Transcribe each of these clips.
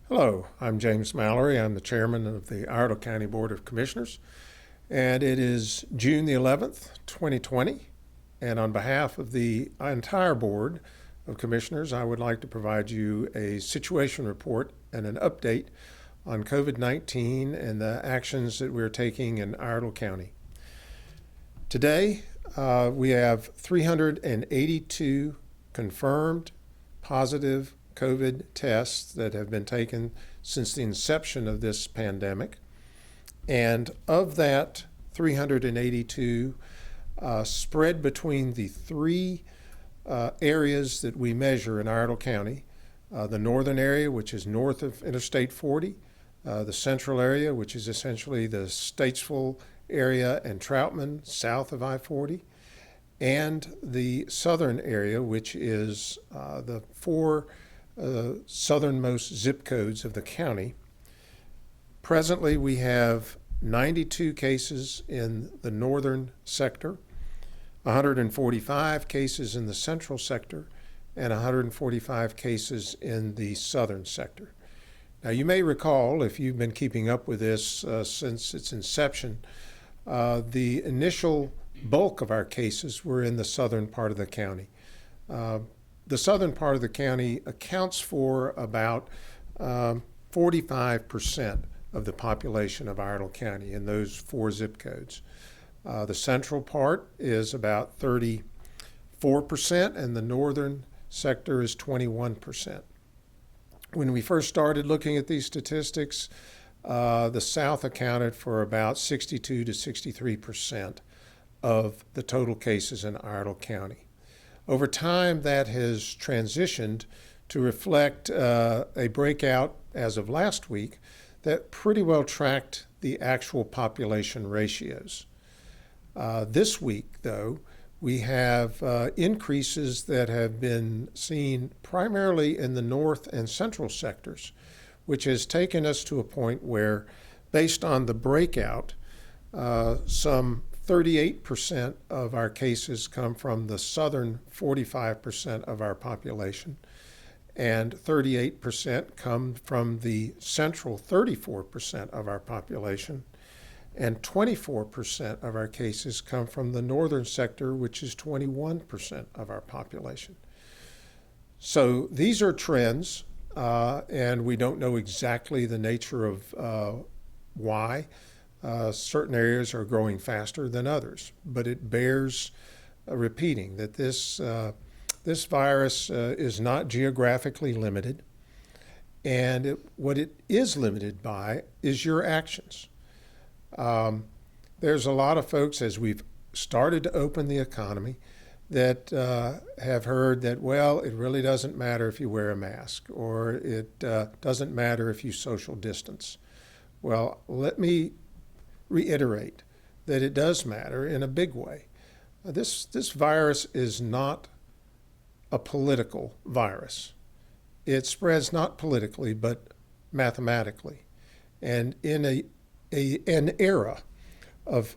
Hello, I'm James Mallory. I'm the chairman of the Iredell County Board of Commissioners, and it is June the 11th, 2020. And on behalf of the entire Board of Commissioners, I would like to provide you a situation report and an update on COVID-19 and the actions that we're taking in Iredell County. Today, we have 382 confirmed positive COVID tests that have been taken since the inception of this pandemic. And of that 382, spread between the three areas that we measure in Iredell County, the northern area, which is north of Interstate 40, the central area, which is essentially the Statesville area and Troutman, south of I-40, and the southern area, which is the four southernmost zip codes of the county. Presently, we have 92 cases in the northern sector, 145 cases in the central sector, and 145 cases in the southern sector. Now, you may recall, if you've been keeping up with this since its inception, the initial bulk of our cases were in the southern part of the county. The southern part of the county accounts for about 45% of the population of Iredell County in those four zip codes. The central part is about 34%, and the northern sector is 21%. When we first started looking at these statistics, the South accounted for about 62 to 63% of the total cases in Iredell County. Over time, that has transitioned to reflect a breakout as of last week that pretty well tracked the actual population ratios. This week, though, we have increases that have been seen primarily in the north and central sectors, which has taken us to a point where, based on the breakout, some 38% of our cases come from the southern 45% of our population, and 38% come from the central 34% of our population, and 24% of our cases come from the northern sector, which is 21% of our population. So these are trends, and we don't know exactly the nature of why. Certain areas are growing faster than others, but it bears repeating that this virus is not geographically limited, and what it is limited by is your actions. There's a lot of folks, as we've started to open the economy, that have heard that, well, it really doesn't matter if you wear a mask, or it doesn't matter if you social distance. Well, let me reiterate that it does matter in a big way. This virus is not a political virus. It spreads not politically, but mathematically. And in an era of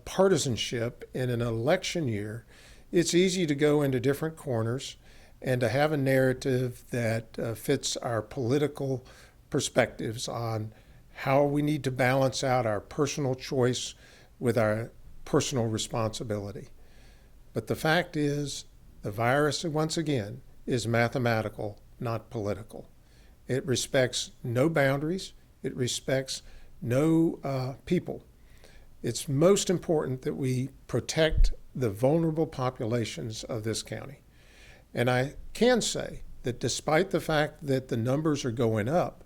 partisanship in an election year, it's easy to go into different corners and to have a narrative that fits our political perspectives on how we need to balance out our personal choice with our personal responsibility. But the fact is, the virus, once again, is mathematical, not political. It respects no boundaries. It respects no people. It's most important that we protect the vulnerable populations of this county. And I can say that despite the fact that the numbers are going up,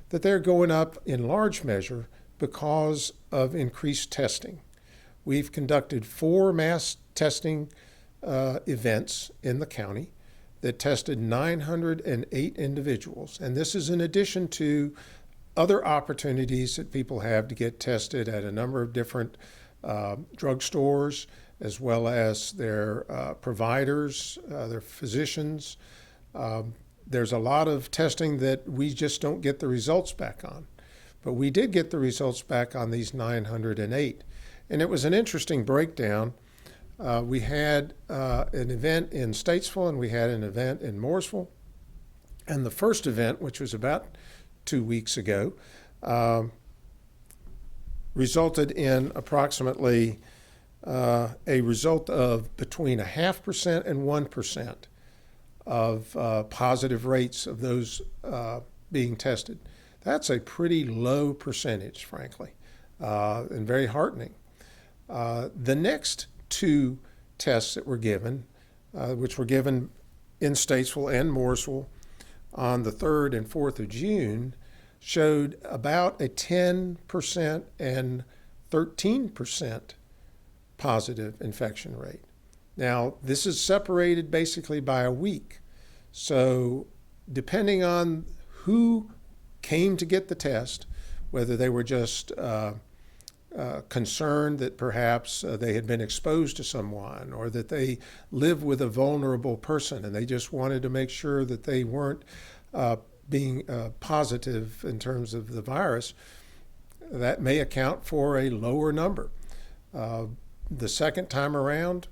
that they're going up in large measure because of increased testing. We've conducted 4 mass testing events in the county that tested 908 individuals. And this is in addition to other opportunities that people have to get tested at a number of different drugstores, as well as their providers, their physicians. There's a lot of testing that we just don't get the results back on. But we did get the results back on these 908. And it was an interesting breakdown. We had an event in Statesville and we had an event in Mooresville. And the first event, which was about 2 weeks ago, resulted in approximately a result of between 0.5% and 1% of positive rates of those being tested. That's a pretty low percentage, frankly, and very heartening. The next two tests that were given, which were given in Statesville and Mooresville on the 3rd and 4th of June, showed about a 10% and 13% positive infection rate. Now, this is separated basically by a week. So depending on who came to get the test, whether they were just concerned that perhaps they had been exposed to someone, or that they live with a vulnerable person and they just wanted to make sure that they weren't being positive in terms of the virus, that may account for a lower number. The second time around,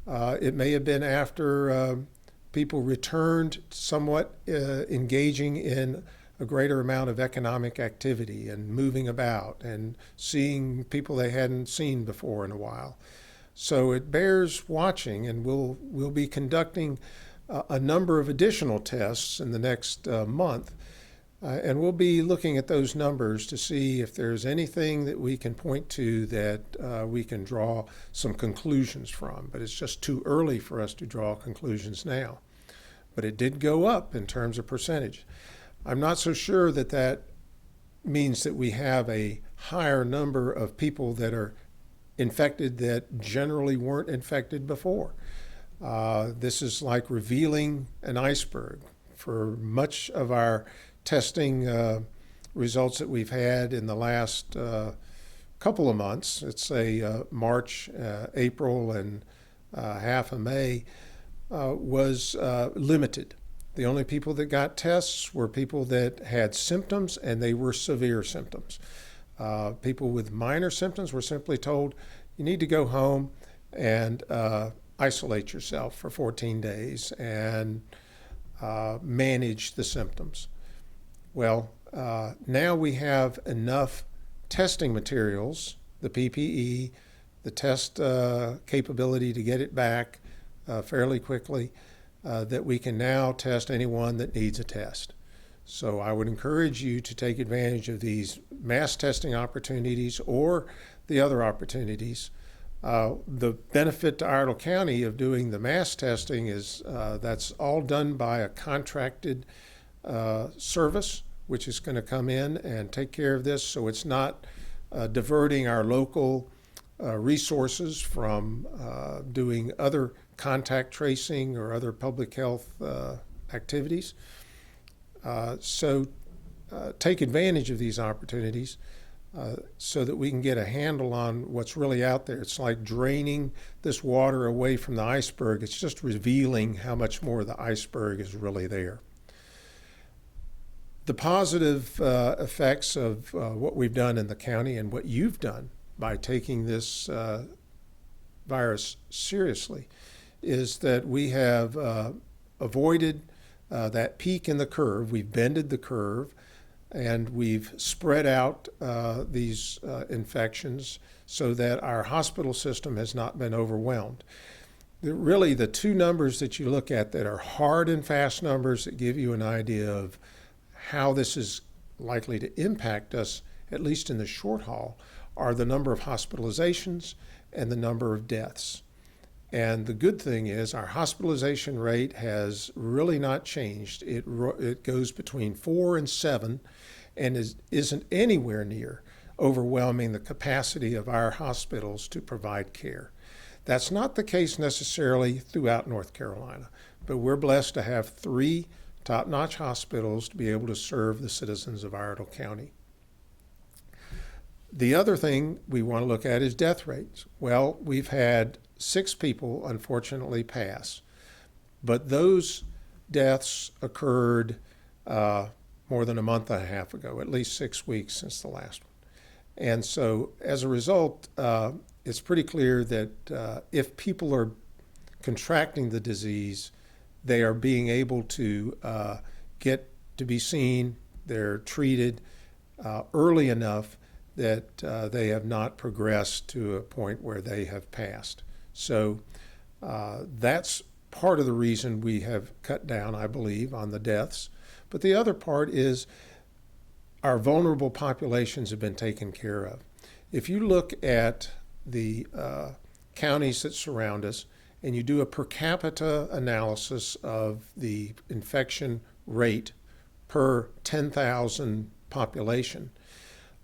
it may have been after people returned somewhat engaging in a greater amount of economic activity and moving about and seeing people they hadn't seen before in a while. So it bears watching, and we'll be conducting a number of additional tests in the next month, and we'll be looking at those numbers to see if there's anything that we can point to that we can draw some conclusions from. But it's just too early for us to draw conclusions now. But it did go up in terms of percentage. I'm not so sure that that means that we have a higher number of people that are infected that generally weren't infected before. This is like revealing an iceberg. For much of our testing results that we've had in the last couple of months, let's say March, April, and half of May, was limited. The only people that got tests were people that had symptoms, and they were severe symptoms. People with minor symptoms were simply told, you need to go home and isolate yourself for 14 days and manage the symptoms. Well, now we have enough testing materials, the PPE, the test capability to get it back fairly quickly, that we can now test anyone that needs a test. So I would encourage you to take advantage of these mass testing opportunities or the other opportunities. The benefit to Iredell County of doing the mass testing is that's all done by a contracted service, which is going to come in and take care of this, so it's not diverting our local resources from doing other contact tracing or other public health activities. So take advantage of these opportunities so that we can get a handle on what's really out there. It's like draining this water away from the iceberg. It's just revealing how much more of the iceberg is really there. The positive effects of what we've done in the county and what you've done by taking this virus seriously is that we have avoided that peak in the curve. We've bended the curve, and we've spread out these infections so that our hospital system has not been overwhelmed. Really, the two numbers that you look at that are hard and fast numbers that give you an idea of how this is likely to impact us, at least in the short haul, are the number of hospitalizations and the number of deaths. And the good thing is our hospitalization rate has really not changed. It goes between 4 and 7 and isn't anywhere near overwhelming the capacity of our hospitals to provide care. That's not the case necessarily throughout North Carolina, but we're blessed to have 3 top-notch hospitals to be able to serve the citizens of Iredell County. The other thing we want to look at is death rates. Well, we've had 6 people unfortunately pass, but those deaths occurred more than a month and a half ago, at least 6 weeks since the last one. And so as a result, it's pretty clear that if people are contracting the disease, they are being able to get to be seen they're treated early enough that they have not progressed to a point where they have passed. So that's part of the reason we have cut down, I believe, on the deaths. But the other part is our vulnerable populations have been taken care of. If you look at the counties that surround us and you do a per capita analysis of the infection rate per 10,000 population,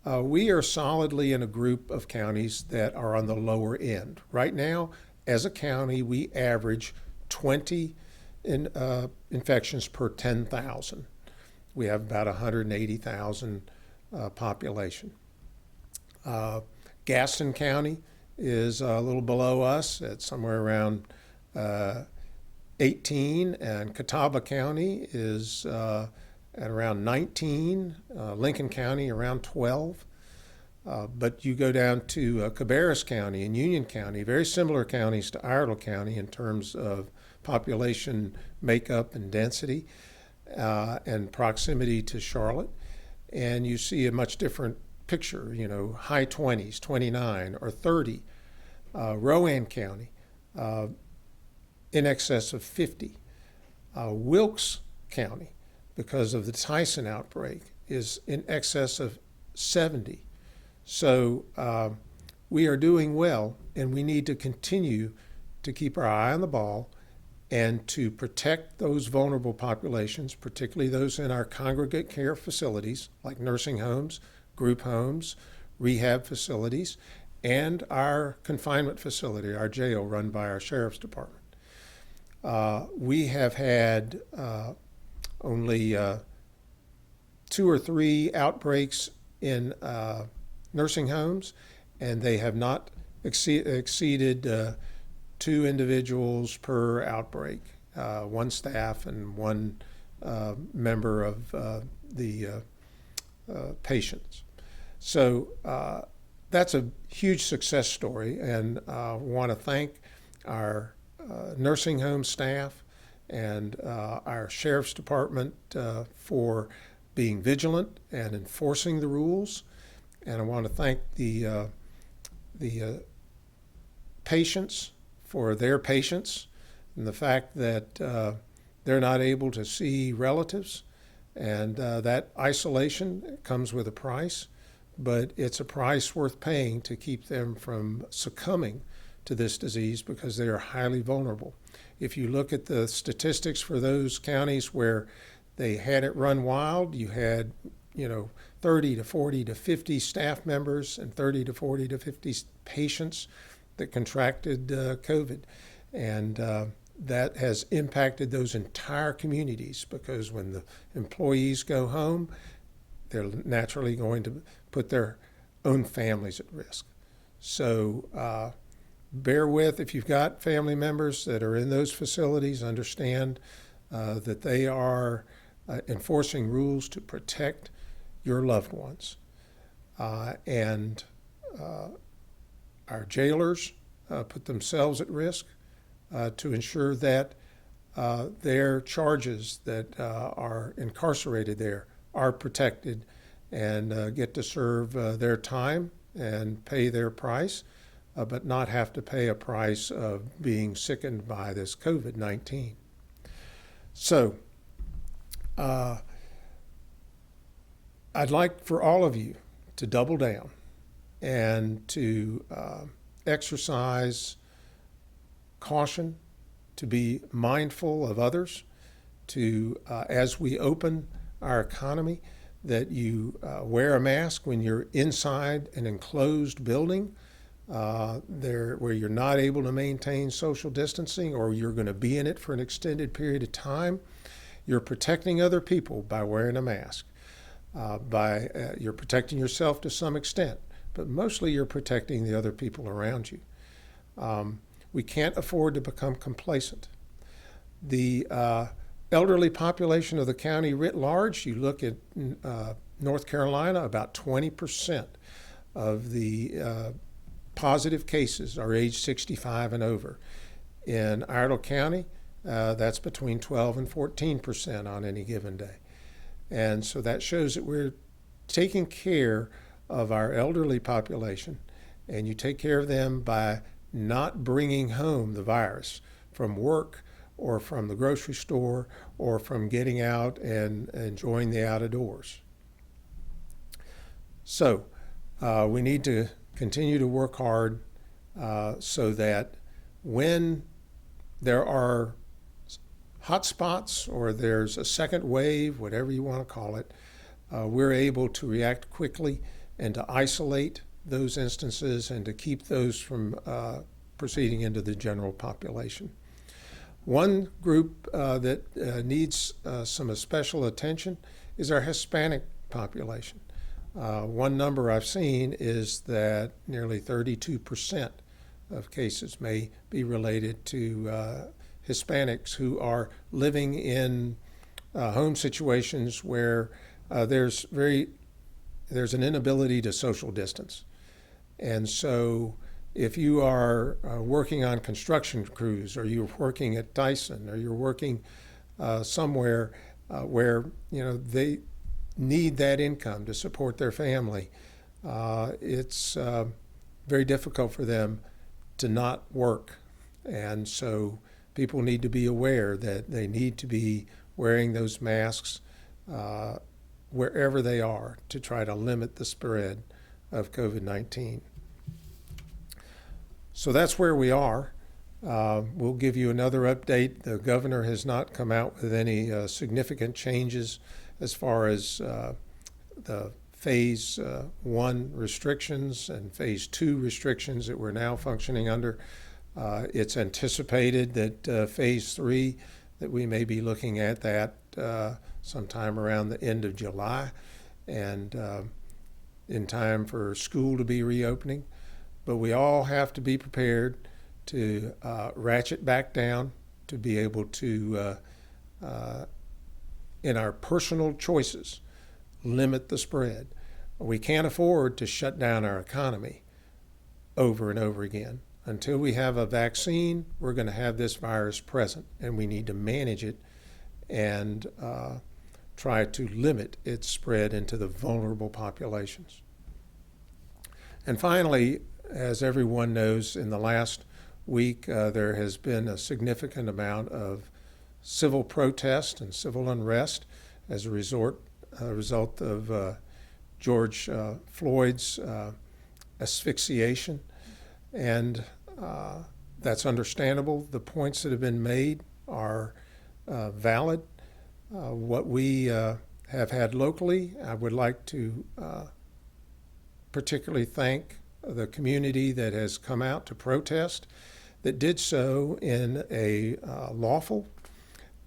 we are solidly in a group of counties that are on the lower end. Right now, as a county, we average 20 infections per 10,000. We have about 180,000 population. Gaston County is a little below us at somewhere around 18, and Catawba County is at around 19, Lincoln County around 12. But you go down to Cabarrus County and Union County, very similar counties to Iredell County in terms of population makeup and density and proximity to Charlotte. And you see a much different picture, high 20s, 29 or 30. Rowan County, in excess of 50. Wilkes County, because of the Tyson outbreak, is in excess of 70. So we are doing well, and we need to continue to keep our eye on the ball and to protect those vulnerable populations, particularly those in our congregate care facilities like nursing homes, group homes, rehab facilities, and our confinement facility, our jail run by our sheriff's department. We have had only 2 or 3 outbreaks in nursing homes, and they have not exceeded 2 individuals per outbreak, 1 staff and 1 member of the patients. So that's a huge success story, and I want to thank our nursing home staff and our sheriff's department for being vigilant and enforcing the rules. And I want to thank the patients for their patience and the fact that they're not able to see relatives. And that isolation comes with a price, but it's a price worth paying to keep them from succumbing to this disease because they are highly vulnerable. If you look at the statistics for those counties where they had it run wild, you had 30 to 40 to 50 staff members and 30 to 40 to 50 patients that contracted COVID. And that has impacted those entire communities because when the employees go home, they're naturally going to put their own families at risk. So bear with, if you've got family members that are in those facilities, understand that they are enforcing rules to protect your loved ones. And our jailers put themselves at risk to ensure that their charges that are incarcerated there are protected and get to serve their time and pay their price, but not have to pay a price of being sickened by this COVID-19. So I'd like for all of you to double down and to exercise caution, to be mindful of others, to, as we open our economy, that you wear a mask when you're inside an enclosed building where you're not able to maintain social distancing or you're going to be in it for an extended period of time. You're protecting other people by wearing a mask. You're protecting yourself to some extent, but mostly you're protecting the other people around you. We can't afford to become complacent. The elderly population of the county writ large, you look at North Carolina, about 20% of the positive cases are age 65 and over. In Iredell County, that's between 12 and 14% on any given day. And so that shows that we're taking care of our elderly population, and you take care of them by not bringing home the virus from work or from the grocery store or from getting out and enjoying the outdoors. So we need to continue to work hard so that when there are hot spots or there's a second wave, whatever you want to call it, we're able to react quickly and to isolate those instances and to keep those from proceeding into the general population. One group that needs some special attention is our Hispanic population. One number I've seen is that nearly 32% of cases may be related to Hispanics who are living in home situations where there's an inability to social distance. And so if you are working on construction crews, or you're working at Tyson, or you're working somewhere where they need that income to support their family, it's very difficult for them to not work. And so people need to be aware that they need to be wearing those masks wherever they are to try to limit the spread of COVID-19. So that's where we are. We'll give you another update. The governor has not come out with any significant changes as far as the phase 1 restrictions and phase 2 restrictions that we're now functioning under. It's anticipated that phase 3, that we may be looking at that sometime around the end of July, and in time for school to be reopening. But we all have to be prepared to ratchet back down, to be able to, in our personal choices, limit the spread. We can't afford to shut down our economy over and over again. Until we have a vaccine, we're going to have this virus present, and we need to manage it and try to limit its spread into the vulnerable populations. And finally, as everyone knows, in the last week, there has been a significant amount of civil protest and civil unrest as a result of George Floyd's asphyxiation. And that's understandable. The points that have been made are valid. What we have had locally, I would like to particularly thank the community that has come out to protest, that did so in a lawful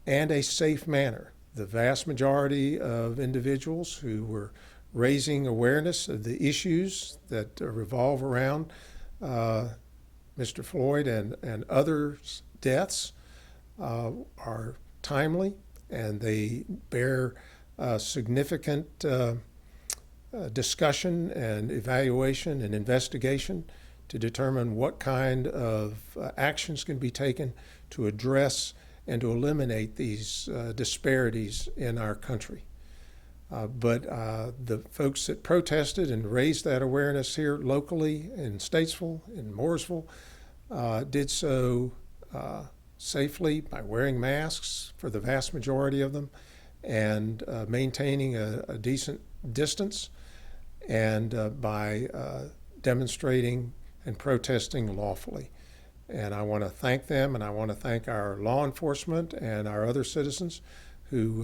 and a safe manner. The vast majority of individuals who were raising awareness of the issues that revolve around Mr. Floyd and others' deaths are timely, and they bear significant discussion and evaluation and investigation to determine what kind of actions can be taken to address and to eliminate these disparities in our country. But the folks that protested and raised that awareness here locally in Statesville, in Mooresville, did so safely by wearing masks for the vast majority of them, and maintaining a decent distance, and by demonstrating and protesting lawfully. And I want to thank them, and I want to thank our law enforcement and our other citizens who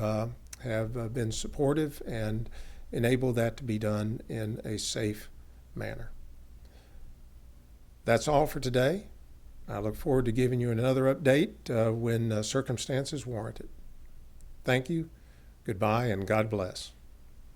have been supportive and enabled that to be done in a safe manner. That's all for today. I look forward to giving you another update when circumstances warrant it. Thank you, goodbye, and God bless.